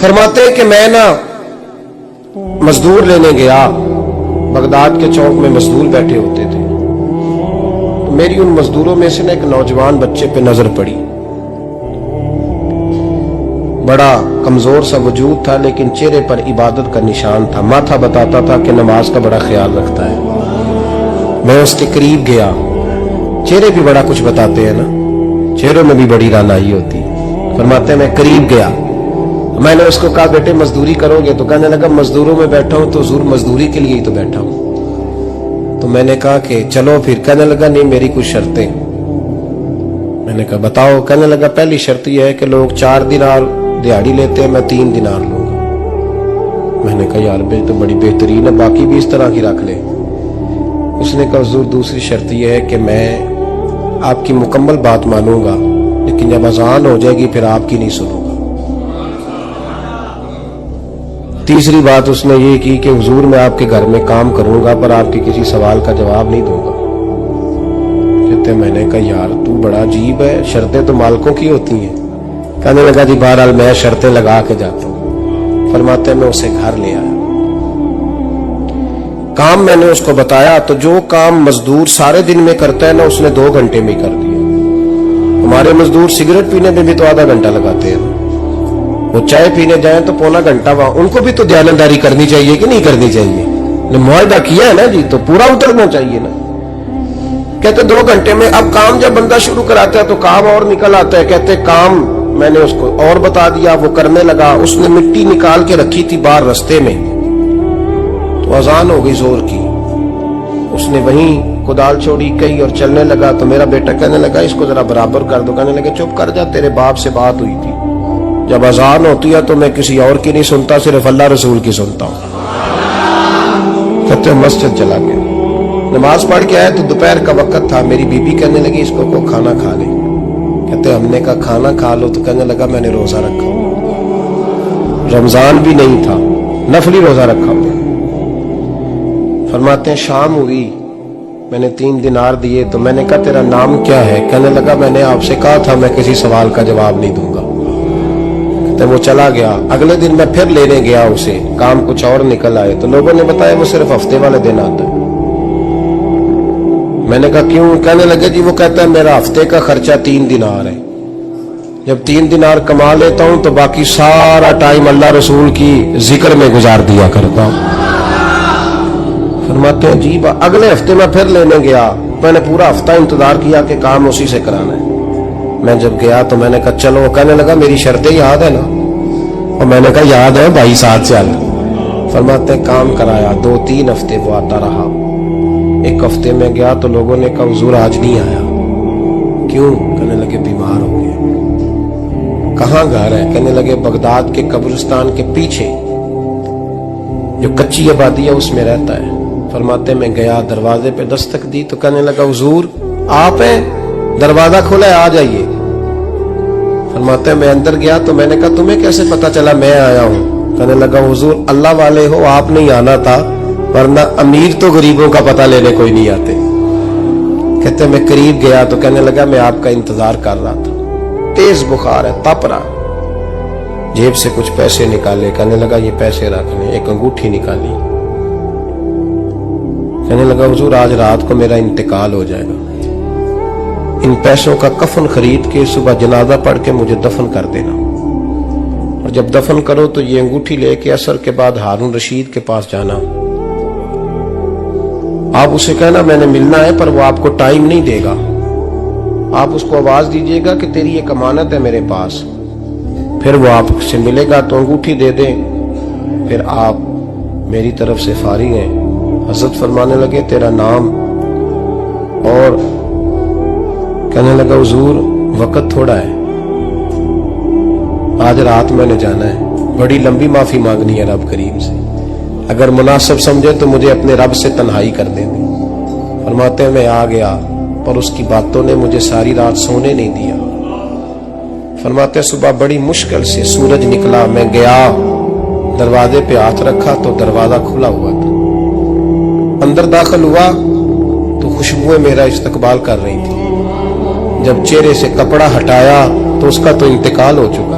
فرماتے ہیں کہ میں نا مزدور لینے گیا، بغداد کے چوک میں مزدور بیٹھے ہوتے تھے، تو میری ان مزدوروں میں سے نا ایک نوجوان بچے پہ نظر پڑی. بڑا کمزور سا وجود تھا لیکن چہرے پر عبادت کا نشان تھا، ماتھا بتاتا تھا کہ نماز کا بڑا خیال رکھتا ہے. میں اس کے قریب گیا. چہرے بھی بڑا کچھ بتاتے ہیں نا، چہروں میں بھی بڑی رانائی ہوتی ہے. فرماتے ہیں میں قریب گیا، میں نے اس کو کہا بیٹے مزدوری کرو گے؟ تو کہنے لگا مزدوروں میں بیٹھا ہوں تو حضور مزدوری کے لیے ہی تو بیٹھا ہوں. تو میں نے کہا کہ چلو پھر. کہنے لگا نہیں میری کچھ شرطیں. میں نے کہا بتاؤ. کہنے لگا پہلی شرط یہ ہے کہ لوگ 4 دینار دیہاڑی لیتے ہیں، میں 3 دینار لوں گا. میں نے کہا یار بے تو بڑی بہترین ہے، باقی بھی اس طرح کی رکھ لے. اس نے کہا حضور دوسری شرط یہ ہے کہ میں آپ کی مکمل بات مانوں گا لیکن جب اذان ہو جائے گی پھر آپ کی نہیں سنوں گا. تیسری بات اس نے یہ کی کہ حضور میں آپ کے گھر میں کام کروں گا پر آپ کے کسی سوال کا جواب نہیں دوں گا. کہتے میں نے کہا یار تو بڑا عجیب ہے، شرطیں تو مالکوں کی ہوتی ہیں. کہنے لگا جی بہرحال میں شرطیں لگا کے جاتا ہوں. فرماتے میں اسے گھر لے آیا، کام میں نے اس کو بتایا تو جو کام مزدور سارے دن میں کرتا ہے نا اس نے 2 گھنٹے میں کر دیا. ہمارے مزدور سگریٹ پینے میں بھی تو آدھا گھنٹہ لگاتے ہیں، وہ چائے پینے جائیں تو پونا گھنٹہ وہاں. ان کو بھی تو دیانتداری کرنی چاہیے کہ نہیں کرنی چاہیے؟ معاہدہ کیا ہے نا جی تو پورا اترنا چاہیے نا. کہتے 2 گھنٹے میں. اب کام جب بندہ شروع کراتا ہے تو کام اور نکل آتا ہے. کہتے کام میں نے اس کو اور بتا دیا، وہ کرنے لگا. اس نے مٹی نکال کے رکھی تھی باہر رستے میں، تو اذان ہو گئی زور کی. اس نے وہیں کدال چھوڑی کئی اور چلنے لگا. تو میرا بیٹا کہنے لگا اس کو ذرا برابر کر دو. کہنے لگا چپ کر جا، تیرے باپ سے بات ہوئی تھی، جب اذان ہوتی ہے تو میں کسی اور کی نہیں سنتا، صرف اللہ رسول کی سنتا ہوں. کہتے مسجد چلا گیا، نماز پڑھ کے آیا تو دوپہر کا وقت تھا. میری بی بی کہنے لگی اس کو کھانا کھا لے. کہتے ہم نے کہا کھانا کھا لو. تو کہنے لگا میں نے روزہ رکھا ہوں، رمضان بھی نہیں تھا، نفلی روزہ رکھا ہوں. فرماتے ہیں شام ہوئی، میں نے 3 دینار دیے. تو میں نے کہا تیرا نام کیا ہے؟ کہنے لگا میں نے آپ سے کہا تھا میں کسی سوال کا جواب نہیں دوں گا. تو وہ چلا گیا. اگلے دن میں پھر لینے گیا اسے، کام کچھ اور نکل آئے. تو لوگوں نے بتایا وہ صرف ہفتے والے دن آتا ہے. میں نے کہا کیوں؟ کہنے لگے جی وہ کہتا ہے میرا ہفتے کا خرچہ 3 دینار ہے، جب 3 دینار کما لیتا ہوں تو باقی سارا ٹائم اللہ رسول کی ذکر میں گزار دیا کرتا ہوں. فرماتے ہیں جی اگلے ہفتے میں پھر لینے گیا. میں نے پورا ہفتہ انتظار کیا کہ کام اسی سے کرانا ہے. میں جب گیا تو میں نے کہا چلو. کہنے لگا میری شرطیں یاد ہے نا؟ اور میں نے کہا یاد ہے بھائی ساتھ چل. فرماتے ہیں کام کرایا. 2-3 ہفتے وہ آتا رہا. ایک ہفتے میں گیا تو لوگوں نے کہا حضور آج نہیں آیا. کیوں؟ کہنے لگے بیمار ہو گئے. کہاں گھر ہے؟ کہنے لگے بغداد کے قبرستان کے پیچھے جو کچی آبادی ہے اس میں رہتا ہے. فرماتے میں گیا، دروازے پہ دستک دی تو کہنے لگا حضور آپ ہیں؟ دروازہ کھولا ہے آ جائیے. فرماتے میں اندر گیا تو میں نے کہا تمہیں کیسے پتا چلا میں آیا ہوں؟ کہنے لگا حضور اللہ والے ہو آپ نہیں آنا تھا، ورنہ امیر تو غریبوں کا پتہ لینے کوئی نہیں آتے. کہتے میں قریب گیا تو کہنے لگا میں آپ کا انتظار کر رہا تھا، تیز بخار ہے تپ رہا. جیب سے کچھ پیسے نکالے. کہنے لگا یہ پیسے رکھ لیں. ایک انگوٹھی نکالی. کہنے لگا حضور آج رات کو میرا انتقال ہو جائے گا، ان پیسوں کا کفن خرید کے صبح جنازہ پڑھ کے مجھے دفن کر دینا، اور جب دفن کرو تو یہ انگوٹھی لے کے عصر کے بعد ہارون رشید کے پاس جانا. آپ اسے کہنا میں نے ملنا ہے پر وہ آپ کو ٹائم نہیں دے گا. آپ اس کو آواز دیجئے گا کہ تیری ایک امانت ہے میرے پاس. پھر وہ آپ سے ملے گا تو انگوٹھی دے دیں، پھر آپ میری طرف سے فارغ ہیں. حضرت فرمانے لگے تیرا نام؟ اور کہنے لگا حضور وقت تھوڑا ہے، آج رات میں نے جانا ہے، بڑی لمبی معافی مانگنی ہے رب کریم سے، اگر مناسب سمجھے تو مجھے اپنے رب سے تنہائی کر دیں. فرماتے ہیں میں آ گیا پر اس کی باتوں نے مجھے ساری رات سونے نہیں دیا. فرماتے ہیں صبح بڑی مشکل سے سورج نکلا. میں گیا دروازے پہ ہاتھ رکھا تو دروازہ کھلا ہوا تھا. اندر داخل ہوا تو خوشبوئیں میرا استقبال کر رہی تھی. جب چہرے سے کپڑا ہٹایا تو اس کا تو انتقال ہو چکا.